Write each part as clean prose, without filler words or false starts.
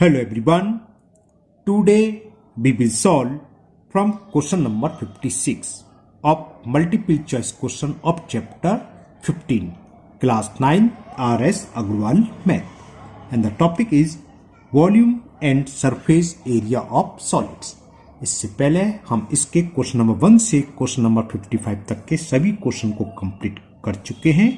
Hello everyone. Today we will solve from question number 56 of multiple choice question of chapter 15 class 9 RS Agrawal math, and the topic is volume and surface area of solids. इससे पहले हम इसके question number 1 से question number 55 तक के सभी question को complete कर चुके हैं।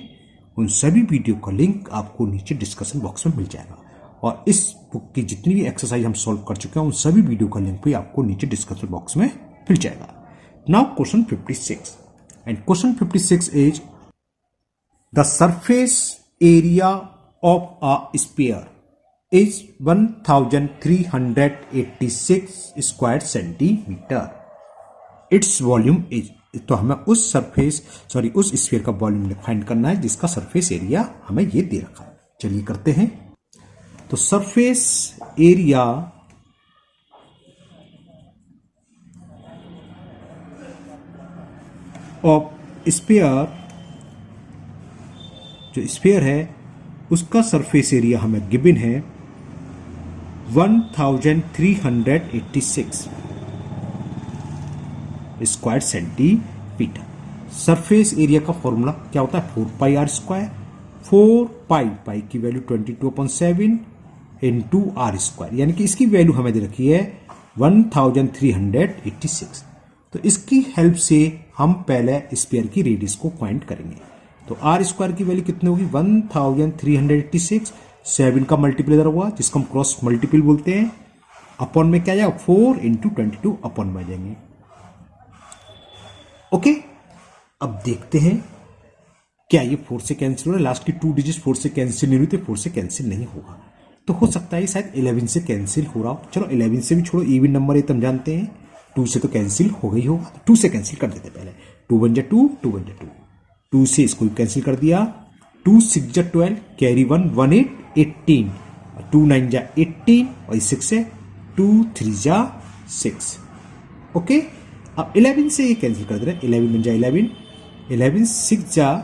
उन सभी वीडियो का लिंक आपको नीचे डिस्कशन बॉक्स में मिल जाएगा, और इस बुक की जितनी भी एक्सरसाइज हम सॉल्व कर चुके हैं उन सभी वीडियो का लिंक भी आपको नीचे डिस्क्रिप्शन बॉक्स में मिल जाएगा। Now question 56, and question 56 is the surface area of a sphere is 1386 square centimetre. It's volume is, तो हमें उस स्फीयर का वॉल्यूम फाइंड करना है जिसका सरफेस एरिया हमें ये दे रखा है। चलिए करते हैं। तो सरफेस एरिया ऑफ स्फीयर, जो स्फीयर है उसका सरफेस एरिया हमें गिवन है 1386 स्क्वायर सेंटीमीटर। सरफेस एरिया का फॉर्मूला क्या होता है? 4 पाई आर स्क्वायर। 4 पाई की वैल्यू 22/7 इंटू आर स्क्वायर, यानी कि इसकी वैल्यू हमें दे रखी है 1386। तो इसकी हेल्प से हम पहले स्फीयर की रेडियस को फाइंड करेंगे। तो आर स्क्वायर की वैल्यू कितनी होगी? 1386, 7 का मल्टीप्लाई हुआ जिसको हम क्रॉस मल्टीपल बोलते हैं, अपॉन में क्या जाएगा 4 इंटू 22 अपॉन में जाएंगे। ओके, अब देखते हैं क्या ये 4 से कैंसिल हो रहा है। लास्ट की 2 डिजिट 4 से कैंसिल नहीं हुई तो 4 से कैंसिल नहीं होगा, तो हो सकता है शायद 11 से कैंसिल हो रहा हो। चलो 11 से भी छोड़ो, इवन नंबर है तो हम जानते हैं 2 से तो कैंसिल हो गई होगा, 2 से कैंसिल कर देते पहले। 2 1 जा 2, 2 1 जा 2, 2 से इसको कैंसिल कर दिया। 2 6 जा 12, कैरी 1 1 8 18, 2 9 जा 18 और 6 है 2 3 जा 6। ओके, अब 11 से ये कैंसिल कर दे रहे हैं। 11 बन जा 11, 11 6 जा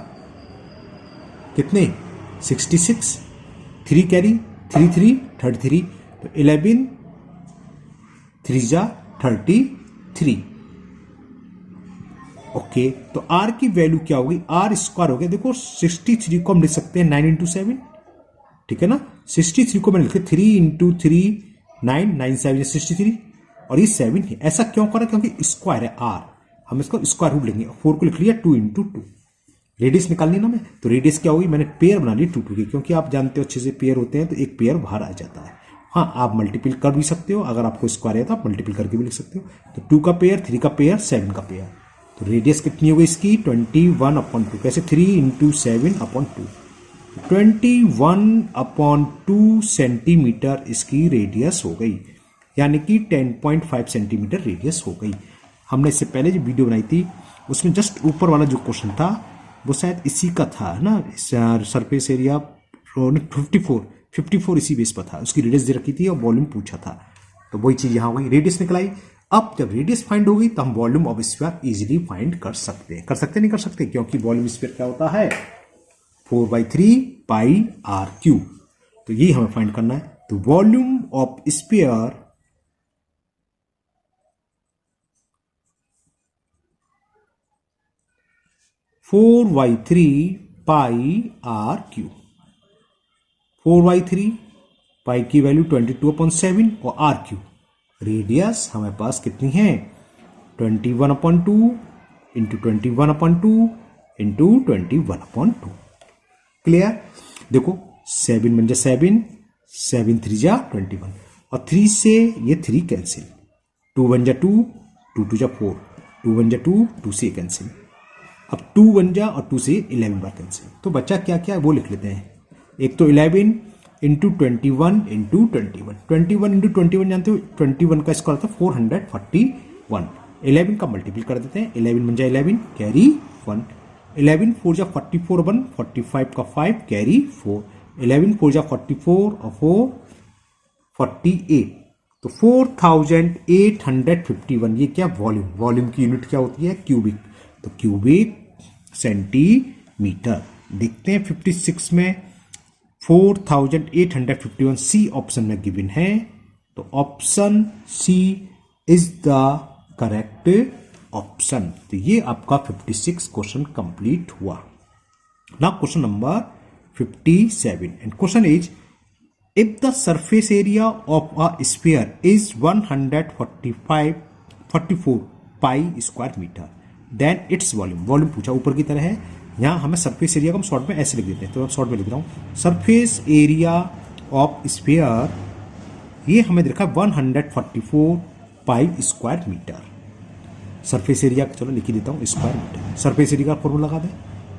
कितने 66, 3 कैरी 3 3 33, तो 11 3 जा 33। ओके, तो आर की वैल्यू क्या होगी? आर स्क्वायर हो गया। देखो 63 को हम लिख सकते हैं 9 इंटू 7, ठीक है ना। 63 को मैंने लिखे 3 इंटू 3 9, 9 7 63, और ये 7 है। ऐसा क्यों करा? क्योंकि स्क्वायर है आर, हम इसको स्क्वायर रूट लेंगे। 4 को लिख लिया 2 इंटू 2, रेडियस निकालनी ना मैं, तो रेडियस क्या होगी? मैंने पेयर बना ली 2 2 की, क्योंकि आप जानते हो अच्छे से पेयर होते हैं तो एक पेयर बाहर आ जाता है। हाँ, आप मल्टीपल कर भी सकते हो, अगर आपको स्क्वायर है तो आप मल्टीपल करके भी लिख सकते हो। तो 2 का पेयर, 3 का पेयर, 7 का पेयर, तो रेडियस कितनी होगी इसकी? 21/2। कैसे? 3 इंटू 7/2, 21/2 सेंटीमीटर इसकी रेडियस हो गई, यानी कि 10.5 सेंटीमीटर रेडियस हो गई। हमने इससे पहले जो वीडियो बनाई थी उसमें जस्ट ऊपर वाला जो क्वेश्चन था वो शायद इसी का था ना, सरफेस एरिया 54 इसी बेस पर था, उसकी रेडियस दे रखी थी और वॉल्यूम पूछा था, तो वही चीज यहां हो गई, रेडियस निकलाई। अब जब रेडियस फाइंड हो गई तो हम volume of sphere easily find कर सकते हैं। नहीं कर सकते, क्योंकि वॉल्यूम स्फीयर क्या होता है? 4/3 पाई आर क्यूब। तो यही हमें फाइंड करना है। तो volume of sphere four by 3 pi r cube. 4/3 pi की वैल्यू 22/7 और आर क्यूब। रेडियस हमारे पास कितनी है? 21/2 इंटू 21/2 इंटू 21/2। क्लियर? देखो 7 बन जा 7, 7 3 जा 21, और 3 से ये 3 कैंसिल, 2 बन जा 2, 2 2 जा 4, 2 बन जा 2, 2 से कैंसिल। अब 2 बन जा और 2 से 11 बार कैंसिल, तो बच्चा क्या क्या है वो लिख लेते हैं। एक तो 11 इंटू 21 इंटू 21, 21 इंटू 21 जानते हो 21 का स्क्वायर था 441। 11 का मल्टीपल कर देते हैं, 11 बन जा 11, कैरी 1, 11 4 जा 44 1, 45 का 5 कैरी 4, 11 4 जा 44 और 4 48, तो 4851। ये क्या? वॉल्यूम की यूनिट क्या होती है? क्यूबिक, तो क्यूबिक सेंटीमीटर। देखते हैं 56 में 4851 सी ऑप्शन में गिवन है, तो option C is the correct option. तो ये आपका 56 क्वेश्चन कंप्लीट हुआ। Now question number 57 and question is if the surface area of a sphere is 144 pi square metre then it's volume. Volume पूछा ऊपर की तरह है, यहां हमें सरफेस एरिया को हम शॉर्ट में ऐसे लिख देते हैं, तो मैं शॉर्ट में लिख रहा हूं सरफेस एरिया ऑफ स्फीयर, ये हमें देखा 144 pi square metre. Surface area चलो लिख ही देता हूं स्क्वायर मीटर। सरफेस एरिया का फॉर्मूला लगा दें,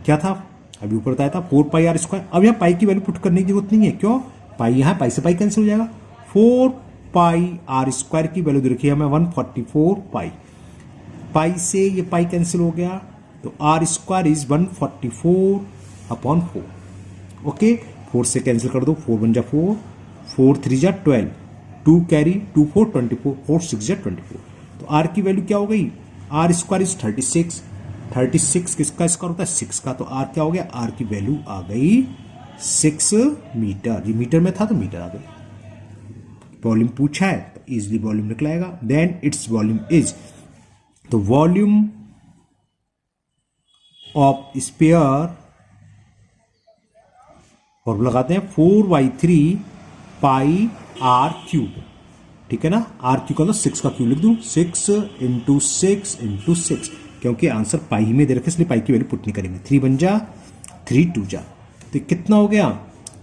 क्या था अभी ऊपर बताया था 4 पाई आर स्क्वायर। अब यहाँ पाई की वैल्यू पुट करने की जरूरत नहीं है, क्यों, पाई यहाँ पाई से पाई कैंसिल हो जाएगा। 4 पाई आर स्क्वायर की वैल्यू दे रखी है हमें 144 पाई, पाई से ये पाई कैंसिल हो गया, तो आर स्क्वायर इज 144/4। ओके, 4 से कैंसिल कर दो, 4 1 जा 4, 4 3 जा 12, 2 कैरी 2 4 24, 4 6 जा 24। तो आर की वैल्यू क्या हो गई, आर स्क्वायर इज 36, 36 किसका स्क्वायर होता है 6 का, तो आर क्या हो गया, आर की वैल्यू आ गई 6 मीटर। ये मीटर में था तो मीटर आ गई। वॉल्यूम पूछा है तो इजिली वॉल्यूम निकलाएगा। देन इट्स वॉल्यूम इज, तो वॉल्यूम ऑफ स्फीयर फॉर्मूला लगाते हैं 4/3 पाई आर क्यूब, ठीक है ना। आर क्यूब का तो 6 का क्यूब लिख दूं, 6 × 6 × 6, क्योंकि आंसर पाई में दे रखे इसलिए पाई की वैल्यू पुट नहीं करेंगे। 3 1 जा 3 2 जा, तो कितना हो गया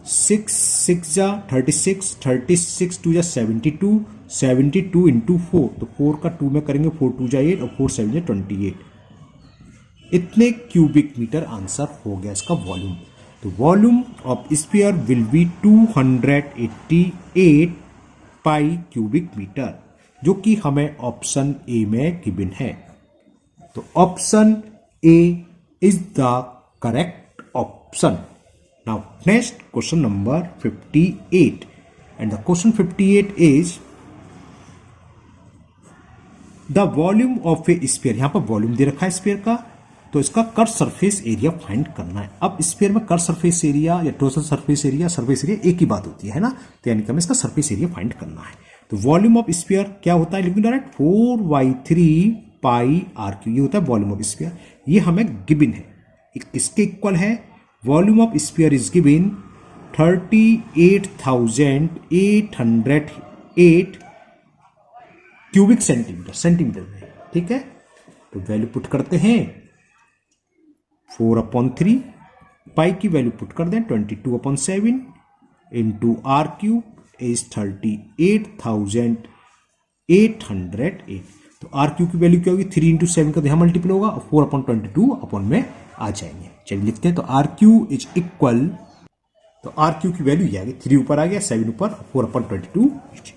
6 6 जा 36, 36 2 जा 72, 72 × 4, तो 4 का 2 में करेंगे, 4 2 जा 8 और 4 7 जा 28। इतने क्यूबिक मीटर आंसर हो गया इसका वॉल्यूम। तो volume of sphere will be 288 pi cubic metre, जो कि हमें ऑप्शन ए में गिवन है। तो option A is the correct option. Now next question number 58 and the question 58 is the volume of a sphere. यहां पर volume दे रखा है स्फीयर का, तो इसका कर्व सरफेस एरिया फाइंड करना है। अब स्फीयर में कर्व सरफेस एरिया या टोटल सरफेस एरिया एक ही बात होती है ना, तो यानी कि हमें इसका सरफेस एरिया फाइंड करना है। तो वॉल्यूम ऑफ स्फीयर क्या होता है, लिखूं डायरेक्ट 4/3 पाई आर क्यू, ये होता है वॉल्यूम ऑफ स्फीयर। ये हमें गिवन है, किसके इक्वल है, volume of sphere is given 38,808 cubic centimetre, centimetre में, ठीक है। तो वैल्यू पुट करते हैं 4/3, पाई की वैल्यू पुट कर दें 22/7 इंटू आर क्यूब इज 38,808। तो आर क्यूब की वैल्यू क्या होगी, 3 × 7 का यहां मल्टीपल होगा और 4/22 में आ जाएंगे। चलिए लिखते हैं, तो आर क्यू इज इक्वल, तो आर क्यू की वैल्यू ये आ गई, 3 ऊपर आ गया, 7 ऊपर, 4/22 नीचे।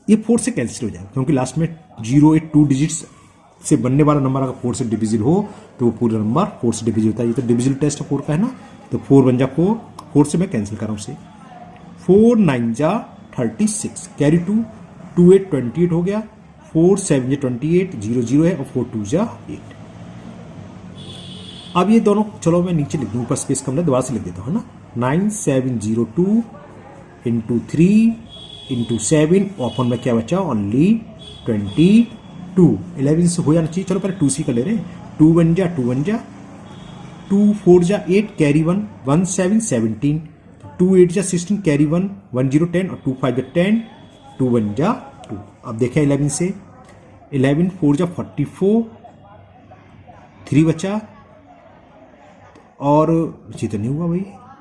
ये 4 से कैंसिल हो जाएगा, क्योंकि लास्ट में 0 8 2 डिजिट्स से बनने वाला नंबर अगर 4 से डिविजिल हो तो वो पूरा नंबर 4 से डिविजिल होता है। ये तो डिविजिल टेस्ट 4 का है ना, तो 4 1 जा 4, 4 से मैं कैंसिल कर रहा हूं उसे, 4 9 जा 36, कैरी 2, 2 8 28 हो गया, 4 7 जा 28, 0 0 है और 4 2 जा 8। अब ये दोनों चलो मैं नीचे लिख दूं, ऊपर स्पेस कम है, दोबारा से लिख देता हूं ना, 9702 × 3 × 7 ओपन में क्या बचा, ओनली 22। 11 से हो जाना चाहिए, चलो पहले 2C का ले रहे हैं, 2 1 जा 2 1 जा, 2 4 जा 8, कैरी 1, 1 7 17, 2 8 जा 16, कैरी 1, 1 0 10 और 2 5 जा 10, 2 1 जा 2। अब देखें 11 से, 11 4 जा 44, 3 बचा और ये तो नहीं हुआ भाई,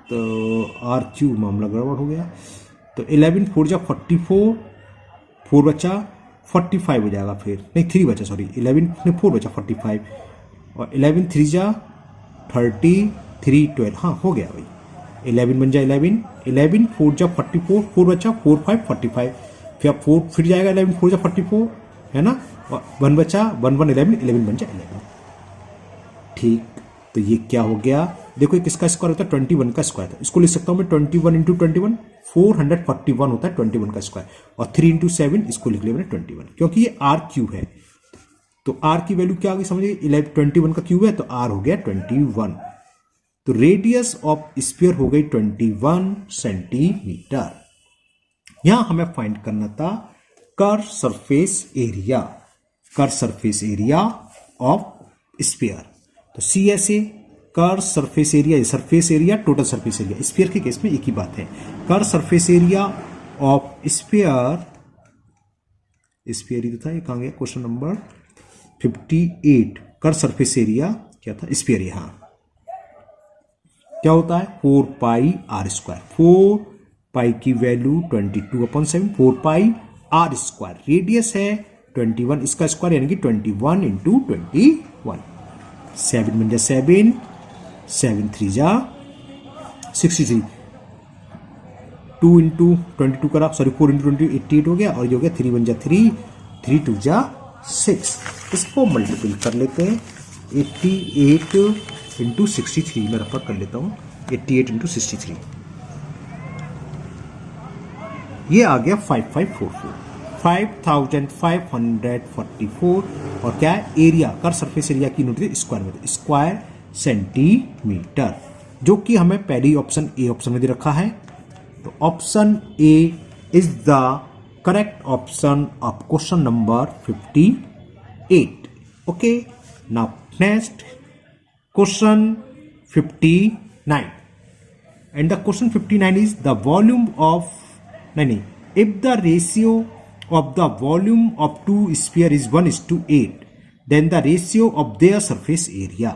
तो आर क्यू मामला गड़बड़ हो गया। तो 11 4 जा 44, 4 बचा 45 हो जाएगा, फिर नहीं 3 बचा, सॉरी 11 नहीं 4 बचा 45 और 11 3 जा 30, 3 12, हाँ हो गया भाई, 11 बन जा 11, 11 4 जा 44, 4 बचा 4 5 45, फिर 4 फिर जाएगा 11 4 जा 44 है ना, और 1 बचा 1 1 11, 11 बन जा 11। ठीक, तो ये क्या हो गया, देखो ये किसका स्क्वायर होता है, 21 का स्क्वायर था, इसको लिख सकता हूं मैं 21 × 21, 441 होता है 21 का स्क्वायर, और 3 × 7 इसको लिख लिया मैंने 21, क्योंकि ये आर क्यूब है। तो आर की वैल्यू क्या आ गई समझिए, 21 का क्यूब है तो आर हो गया 21। तो रेडियस ऑफ स्फीयर हो गई 21 सेंटीमीटर। यहां हमें फाइंड करना था curve surface area, curve surface area of sphere. तो CSA curve surface area, surface area total surface area, sphere के केस में एक ही बात है। Curve surface area of sphere, sphere ही तो था, ये कहां गया question number 58। Curve surface area क्या था, स्फीयर, यहां क्या होता है 4 पाई आर स्क्वायर, 4 पाई की value 22/7, 4 pi R square, radius है 21, इसका स्क्वायर यानी कि 21 इंटू 21, 7 बन जा 7, 7 3 जा 63, 2 इंटू 22 करा, सॉरी 4 इंटू 20 88 हो गया, और ये हो गया 3 बन जा 3, 3 2 जा 6। इसको मल्टीपल कर लेते हैं, 88 इंटू 63 मैं रेफर कर लेता हूँ, 88 इंटू 63, ये आ गया 5544, 5544, और क्या है एरिया, कर सरफेस एरिया की यूनिट स्क्वायर में, स्क्वायर सेंटीमीटर, जो कि हमें पहली ऑप्शन ए ऑप्शन में दे रखा है। तो option A is the correct option of question number 58। Okay, now next question 59, and the question 59 is the volume of, if the ratio of the volume of two sphere is 1:8, then the ratio of their surface area।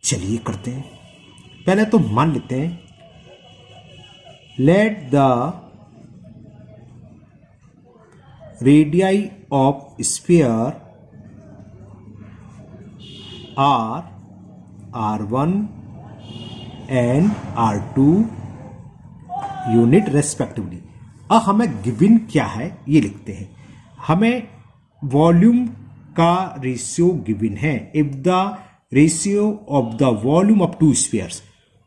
चलिए करते हैं, पहले तो मान लेते हैं let the radii of sphere are R1 and R2 unit respectively. अब हमें गिवन क्या है ये लिखते हैं, हमें वॉल्यूम का रेशियो गिवन है, if the ratio of the volume of to spheres,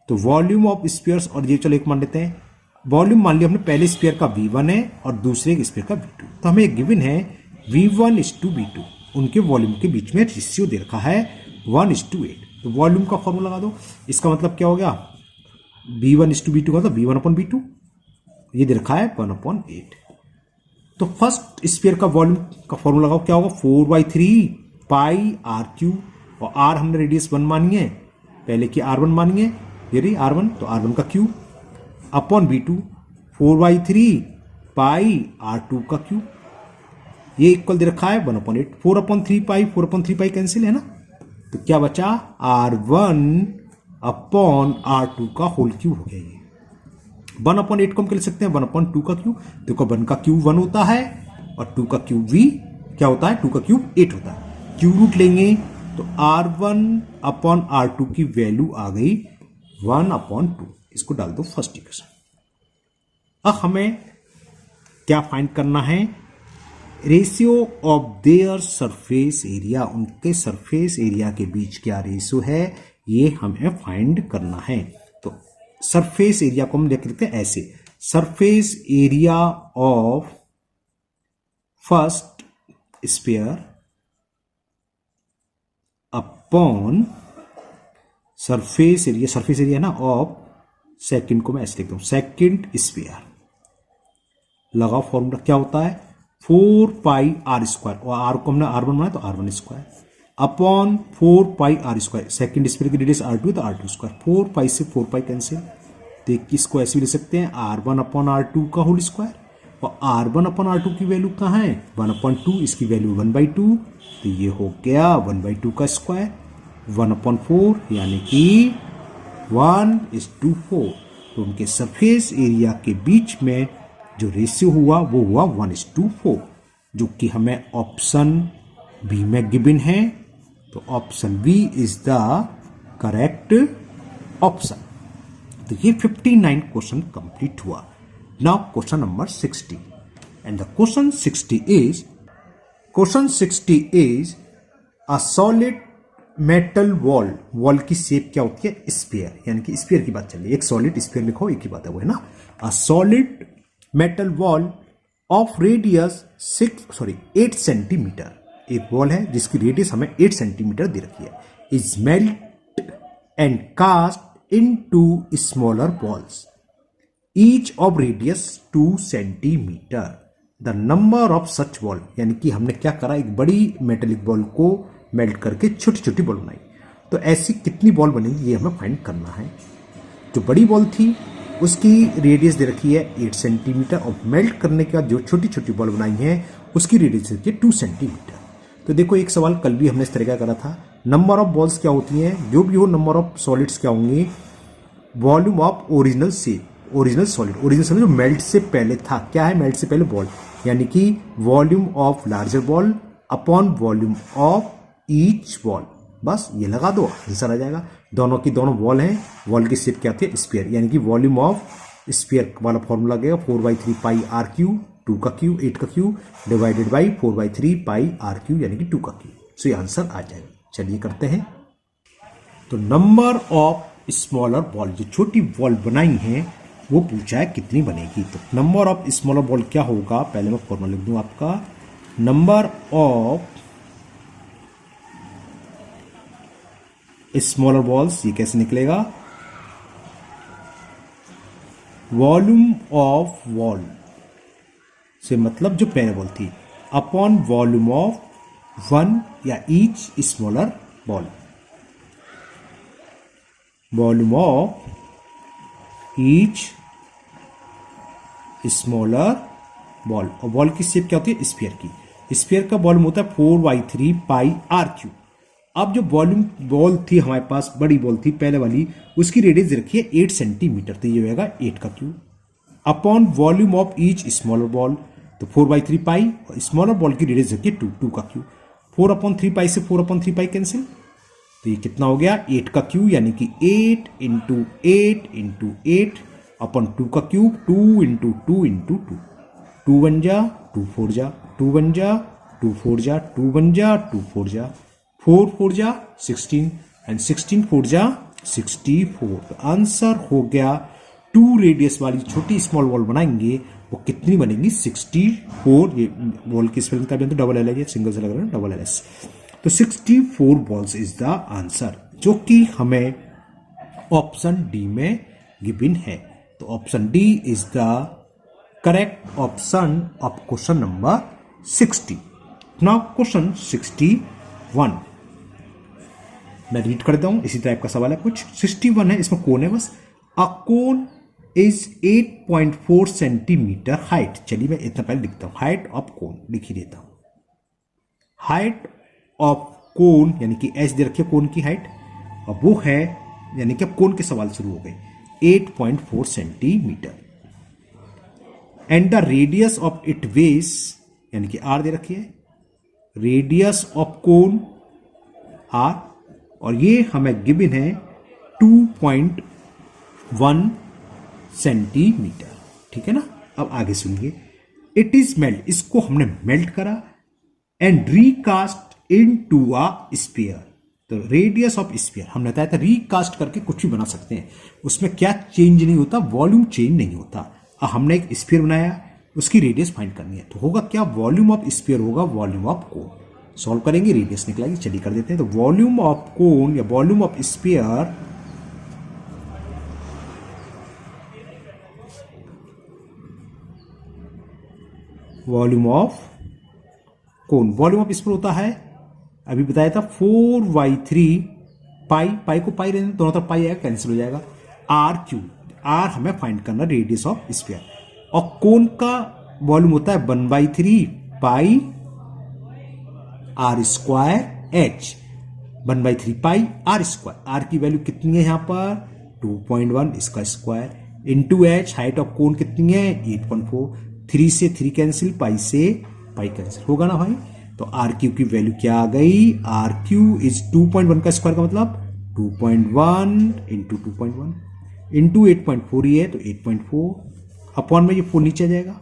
तो वॉल्यूम ऑफ स्फीयर्स, और ये चलो एक मान लेते हैं, वॉल्यूम मान लिया हमने, पहले स्फीयर का V1 है और दूसरे स्फीयर का V2, तो हमें गिवन है V1:V2, उनके वॉल्यूम के बीच में रेशियो दे रखा है 1:8। तो वॉल्यूम का फॉर्मूला लगा दो, इसका मतलब क्या हो गया V1:V2 का मतलब V1/V2, ये दे रखा है 1/8। तो फर्स्ट स्फीयर का वॉल्यूम का फॉर्मूला लगाओ, क्या होगा 4/3 पाई R3, और R हमने रेडियस 1 मानी है, पहले की R1 मानी है, ये रही R1, तो R1 का क्यूब अपॉन V2 4/3 पाई R2 का क्यूब, ये इक्वल दे रखा है 1/8, 4/3 पाई कैंसिल है ना, तो क्या बचा R1 अपॉन R2 का होल क्यूब हो गया। ये 1/8 को हम कर सकते हैं 1/2 का क्यूब, देखो 1 का क्यूब 1 होता है और 2 का क्यूब V क्या होता है, 2 का क्यूब 8 होता है, क्यूब रूट लेंगे तो R1 अपॉन R2 की वैल्यू आ गई 1/2, इसको डाल दो फर्स्ट इक्वेशन। अब हमें क्या फाइंड करना है, ratio of their surface area, उनके सरफेस एरिया के बीच क्या रेशियो है ये हमें फाइंड करना है। तो सरफेस एरिया को हम लिख लेते हैं ऐसे, surface area of first sphere upon surface area ना ऑफ सेकंड को मैं ऐसे लिखता हूं, सेकंड स्फीयर। लगाओ फॉर्मूला क्या होता है 4 पाई आर स्क्वायर, और आर को हमने R1 बनाया तो R1 square upon 4 pi R square, second sphere की रेडियस R2 तो R2 स्क्वायर, 4 पाई से 4 पाई कैंसिल, तो इसको ऐसे भी लिख सकते हैं R1 अपॉन R2 का होल स्क्वायर, और R1 अपॉन R2 की वैल्यू कहाँ है 1/2, इसकी वैल्यू 1/2, तो ये हो गया 1/2 का स्क्वायर 1/4, यानी कि 1:4। तो उनके सरफेस एरिया के बीच में जो रेशियो हुआ वो हुआ 1:4, जो कि हमें ऑप्शन बी में गिवन है। तो option B is the correct option. तो ये 59 क्वेश्चन कंप्लीट हुआ। Now question number 60, and the question 60 is a solid metal ball की शेप क्या होती है स्फीयर, यानी कि स्फीयर की बात चल रही है, एक सॉलिड स्फीयर लिखो, एक ही बात है वो है ना, अ solid metal wall of radius 8 centimetre, एक वॉल है जिसकी रेडियस हमें 8 सेंटीमीटर दे रखी है, is melt and cast into smaller balls, each of radius 2 centimeter. The number of such ball, यानी कि हमने क्या करा, एक बड़ी मेटेलिक बॉल को मेल्ट करके छोटी छोटी बॉल बनाई. तो ऐसी कितनी बॉल बनेगी ये हमें फाइंड करना है. जो बड़ी बॉल थी उसकी रेडियस दे रखी है 8 सेंटीमीटर और मेल्ट करने के बाद जो छोटी छोटी बॉल बनाई है उसकी रेडियस दे रखी है 2 सेंटीमीटर. तो देखो एक सवाल कल भी हमने इस तरह का करा था. नंबर ऑफ बॉल्स क्या होती हैं, जो भी हो नंबर ऑफ सॉलिड्स क्या होंगे, volume of original solid. Original solid जो मेल्ट से पहले था, क्या है, मेल्ट से पहले बॉल, यानी कि volume of larger ball upon volume of each ball. बस ये लगा दो, आंसर आ जाएगा. दोनों की दोनों वॉल हैं, वॉल की शेप क्या होती है, स्फीयर, यानी कि वॉल्यूम ऑफ स्फीयर वाला फॉर्मूला लगेगा 4/3 पाई आर क्यू, 2 का क्यू 8 का cube divided by 4/3 pi R cube यानी कि 2 का क्यू. सो ये आंसर आ जाएगा. चलिए करते हैं. तो नंबर ऑफ स्मॉलर बॉल, जो छोटी बॉल बनाई हैं वो पूछा है कितनी बनेगी. तो नंबर ऑफ स्मॉलर बॉल क्या होगा, पहले मैं फॉर्मूला लिख दूं आपका. नंबर ऑफ स्मॉलर बॉल्स, ये कैसे निकलेगा, वॉल्यूम ऑफ बॉल से मतलब जो पहले बॉल थी अपॉन वॉल्यूम ऑफ वन या each smaller ball. Volume of each smaller ball. और बॉल की शेप क्या होती है, स्फीयर की. स्फीयर का वॉल्यूम होता है 4/3 पाई आर क्यू. अब जो वॉल्यूम बॉल थी हमारे पास, बड़ी बॉल थी पहले वाली, उसकी रेडियस रखी है 8 सेंटीमीटर. तो ये होगा 8 का Q upon volume of each smaller ball. तो 4/3 पाई, और स्मॉलर बॉल की रेडियस रखी है 2 का क्यू. 4/3 पाई से 4/3 पाई कैंसिल, तो ये कितना हो गया 8 का क्यू, यानी कि 8 इंटू 8 अपॉन 2 का क्यूब 2 इंटू 2 इंटू 2. 2 1 जा 2 4 जा 2 1 जा 2 4 जा 2 1 जा 2 4 जा 4 4 जा 16 एंड 16 4 जा 64. तो आंसर हो गया 2 रेडियस वाली छोटी स्मॉल बॉल बनाएंगे वो कितनी बनेगी 64. ये बॉल की स्पेलिंग का तो डबल एल है, सिंगल से लग रहा है डबल एल एस. तो 64 बॉल्स इज द आंसर, जो कि हमें ऑप्शन डी में गिवन है. तो option D is the correct option of question number 60. Now question 61 मैं रीड कर देता हूं, इसी टाइप का सवाल है कुछ. 61 है, इसमें कोन है बस. अ कोन इज 8.4 सेंटीमीटर हाइट. चलिए मैं इतना पहले लिखता हूं, हाइट ऑफ कोन लिख ही देता हूं. हाइट ऑफ कोन यानी कि एच दे रखिए कोन की हाइट, और वो है यानी कि अब कोन के सवाल शुरू हो गए 8.4 centimetre. And the radius of it base यानी कि आर दे रखिए, रेडियस ऑफ कोन आर, और ये हमें गिवन है 2.1 सेंटीमीटर. ठीक है ना. अब आगे सुनिए. इट इज मेल्ट, इसको हमने मेल्ट करा and recast into a sphere. तो रेडियस ऑफ स्फीयर हमने बताया था रीकास्ट करके कुछ भी बना सकते हैं, उसमें क्या चेंज नहीं होता, वॉल्यूम चेंज नहीं होता. हमने एक स्फीयर बनाया, उसकी रेडियस फाइंड करनी है. तो होगा क्या, वॉल्यूम ऑफ स्फीयर होगा वॉल्यूम ऑफ कोन. सॉल्व करेंगे, रेडियस निकलेगी. चलिए कर देते हैं. तो वॉल्यूम ऑफ कोन या volume of sphere volume of cone, volume of sphere होता है, अभी बताया था 4/3 पाई. पाई को पाई रहने दोनों तरफ पाई आएगा, कैंसिल हो जाएगा. आर क्यू, आर हमें फाइंड करना रेडियस ऑफ स्फीयर. और कोन का वॉल्यूम होता है 1/3 pi R square H. 1/3 pi R square. R की वैल्यू कितनी है यहां पर 2.1, इसका square into H. Height of cone कितनी है 8.4. 3 से 3 कैंसिल, पाई से पाई कैंसिल, होगा ना भाई. तो आर क्यू की वैल्यू क्या आ गई, आर क्यू इज 2.1 का स्क्वायर का मतलब 2.1 इंटू 2.1 इंटू 8.4 ही है तो 8.4 अपॉन में ये 4 नीचे आ जाएगा.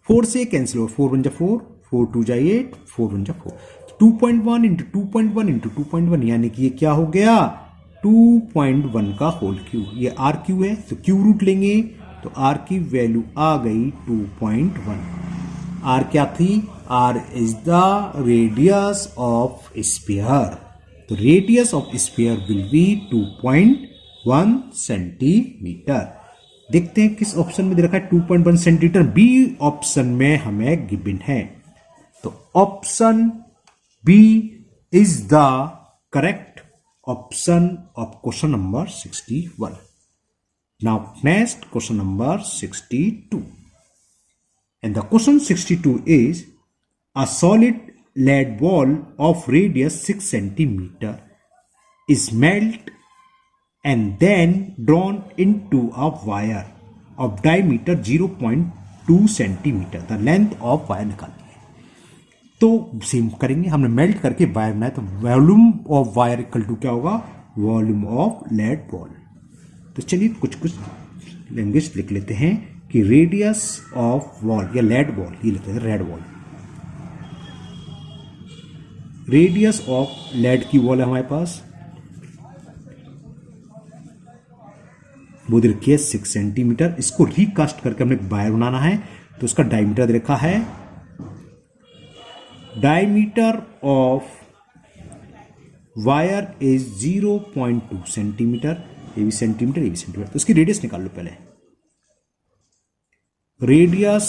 4 से कैंसिल हो, 4 1 जा 4, 4 2 जा 8, 4 1 जा 4. 2.1 इंटू 2.1 इंटू 2.1 यानी कि ये क्या हो गया 2.1 का होल क्यू. ये आर क्यू है तो क्यू रूट लेंगे तो आर की वैल्यू आ गई 2.1. आर क्या थी, R is the radius of sphere. तो radius of sphere will be 2.1 centimetre. देखते हैं किस ऑप्शन में दे रखा है 2.1 सेंटीमीटर। बी ऑप्शन में हमें गिवन है, तो option B is the correct option of question number 61। Now next question number 62, and the question 62 is a solid lead ball of radius 6 centimeter is melted and then drawn into a wire of diameter 0.2 centimeter. The length of wire निकालनी है। तो same करेंगे, हमने melt करके wire बनाया, तो volume of wire equal to क्या होगा, वॉल्यूम ऑफ लेड बॉल। तो चलिए कुछ कुछ लैंग्वेज लिख लेते हैं कि रेडियस ऑफ वॉल या लेड बॉल, ये लिखते हैं red ball. Radius of lead की वॉल है हमारे पास, वो दे रखी है 6 सेंटीमीटर। इसको रिकास्ट करके हमने वायर बनाना है, तो उसका डायमीटर दे रखा है, diameter of wire is 0.2 centimetre. ये भी सेंटीमीटर, ये भी सेंटीमीटर, तो इसकी रेडियस निकाल लो पहले। रेडियस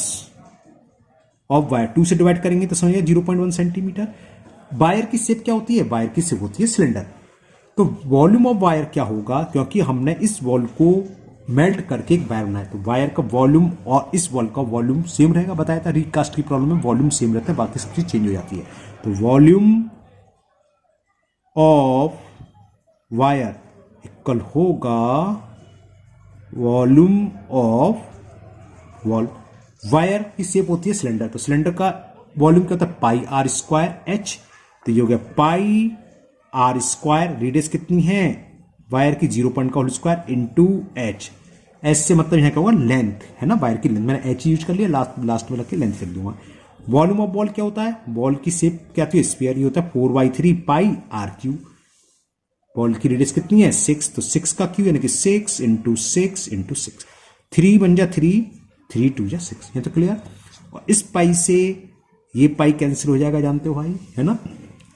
ऑफ वायर 2 से डिवाइड करेंगे तो समझिए 0.1 सेंटीमीटर। वायर की शेप क्या होती है, वायर की शेप होती है सिलेंडर। तो वॉल्यूम ऑफ वायर क्या होगा, क्योंकि हमने इस वॉल को मेल्ट करके एक वायर बनाया, तो वायर का वॉल्यूम और इस वॉल का वॉल्यूम सेम रहेगा। बताया था रिकास्ट की प्रॉब्लम में वॉल्यूम सेम रहता है, बाकी सब चीज चेंज हो जाती है। तो वॉल्यूम ऑफ वायर इक्वल होगा वॉल्यूम ऑफ वॉल। वायर की शेप होती है सिलेंडर, तो सिलेंडर का वॉल्यूम क्या होता है, पाई आर स्क्वायर एच। तो ये हो गया पाई आर स्क्वायर। रेडियस कितनी है वायर की, 0 पॉइंट का whole square into H. H से मतलब यहाँ क्या होगा, लेंथ है ना, वायर की लेंथ। मैंने एच यूज कर लिया, लास्ट में लग के लेंथ लिख दूंगा। वॉल्यूम ऑफ बॉल क्या होता है, बॉल की शेप क्या होती है, स्फीयर। ये होता है 4/3 पाई आर क्यू। बॉल की रेडियस कितनी है 6, तो 6 का क्यू यानी कि 6 इंटू 6 इंटू 6। 3 बन जा 3, 3 2 जा 6। ये तो क्लियर। और इस पाई से ये पाई कैंसिल हो जाएगा, जानते हो भाई, है ना।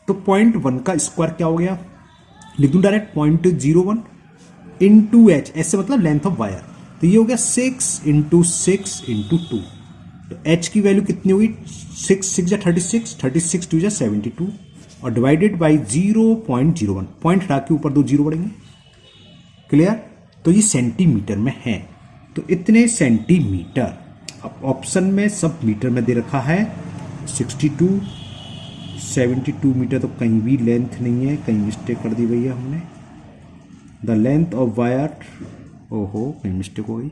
तो 0.1 का स्क्वायर क्या हो गया, लिख दूं डायरेक्ट 0.01 इंटू एच। एच से मतलब लेंथ ऑफ वायर, तो ये हो गया 6 इंटू 6 इंटू 2। तो एच की वैल्यू कितनी हुई, 6 6 जा 36, 36 2 जा 72 और डिवाइडेड बाई 0.01। पॉइंट हटा के ऊपर 2 0 बढ़ेंगे। क्लियर। तो ये सेंटीमीटर में है, तो इतने सेंटीमीटर। अब ऑप्शन में सब मीटर में दे रखा है 62, 72 मीटर, तो कहीं भी लेंथ नहीं है, कहीं मिस्टेक कर दी भैया हमने। द लेंथ ऑफ वायर, ओहो कहीं मिस्टेक हो गई,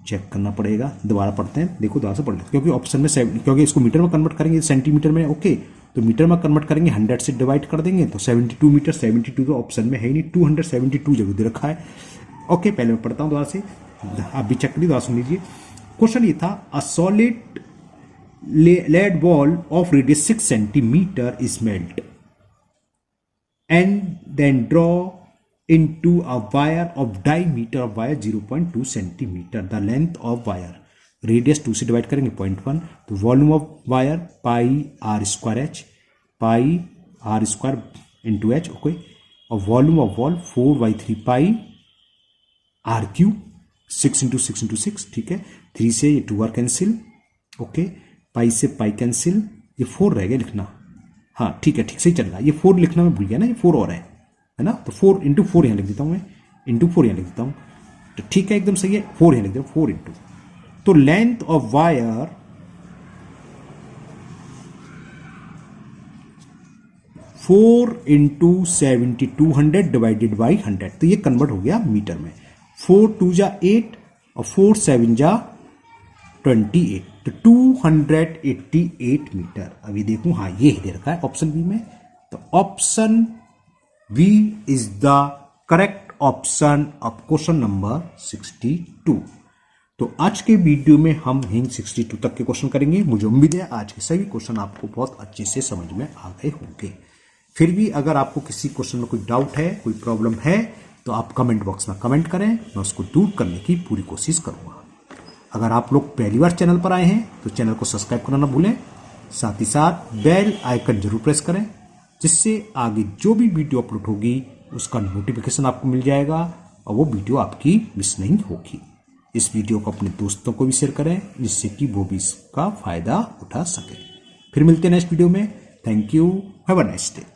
चेक करना पड़ेगा। दोबारा पढ़ते हैं, देखो दोबारा से पढ़ लेते, क्योंकि ऑप्शन में क्योंकि इसको मीटर में कन्वर्ट करेंगे, सेंटीमीटर में ओके, तो मीटर में कन्वर्ट करेंगे 100 से डिवाइड कर देंगे तो 72 मीटर। 72 तो ऑप्शन में है ही नहीं, 272 जगह दे रखा है। ओके पहले मैं पढ़ता हूं दोबारा से, आप भी चेक करिए, दोबारा सुन लीजिए। क्वेश्चन ये था, a solid lead ball of radius 6 centimeter is melted and then draw into a wire of diameter of wire 0.2 centimeter. The length of wire, radius 2 से डिवाइड करेंगे 0.1, तो volume of wire pi R square H, pi R square into H. Okay, और volume of wall 4/3 pi R cube, 6 into 6 into 6। ठीक है, 3 से ये 2 are cancel. Okay, पाई से pi cancel, ये 4 रह गया लिखना। हाँ ठीक है, ठीक से ही चल रहा है। ये 4 लिखना मैं भूल गया ना, ये 4 और है ना, तो 4 इंटू 4 यहाँ लिख देता हूँ मैं, इंटू 4 यहाँ लिख देता हूँ, तो ठीक है एकदम सही है। 4 यहाँ लिख देता हूँ, 4 इंटू। तो length of wire 4 into 7200 divided by 100, तो ये कन्वर्ट हो गया मीटर में। 4 2 जा 8 और 4 7 जा 28, तो 288 मीटर। अभी देखूं, हाँ ये दे रखा है ऑप्शन बी में, तो option B is the correct option of question number 62। तो आज के वीडियो में हम यहीं 62 तक के क्वेश्चन करेंगे। मुझे उम्मीद है आज के सभी क्वेश्चन आपको बहुत अच्छे से समझ में आ गए होंगे। फिर भी अगर आपको किसी क्वेश्चन में कोई डाउट है, कोई प्रॉब्लम है, तो आप कमेंट बॉक्स में कमेंट करें, मैं उसको दूर करने की पूरी कोशिश करूंगा। अगर आप लोग पहली बार चैनल पर आए हैं तो चैनल को सब्सक्राइब करना ना भूलें, साथ ही साथ बेल आइकन जरूर प्रेस करें, जिससे आगे जो भी वीडियो अपलोड होगी उसका नोटिफिकेशन आपको मिल जाएगा और वो वीडियो आपकी मिस नहीं होगी। इस वीडियो को अपने दोस्तों को भी शेयर करें जिससे कि वो भी इसका फायदा उठा सके। फिर मिलते हैं नेक्स्ट वीडियो में। Thank you, have a nice day.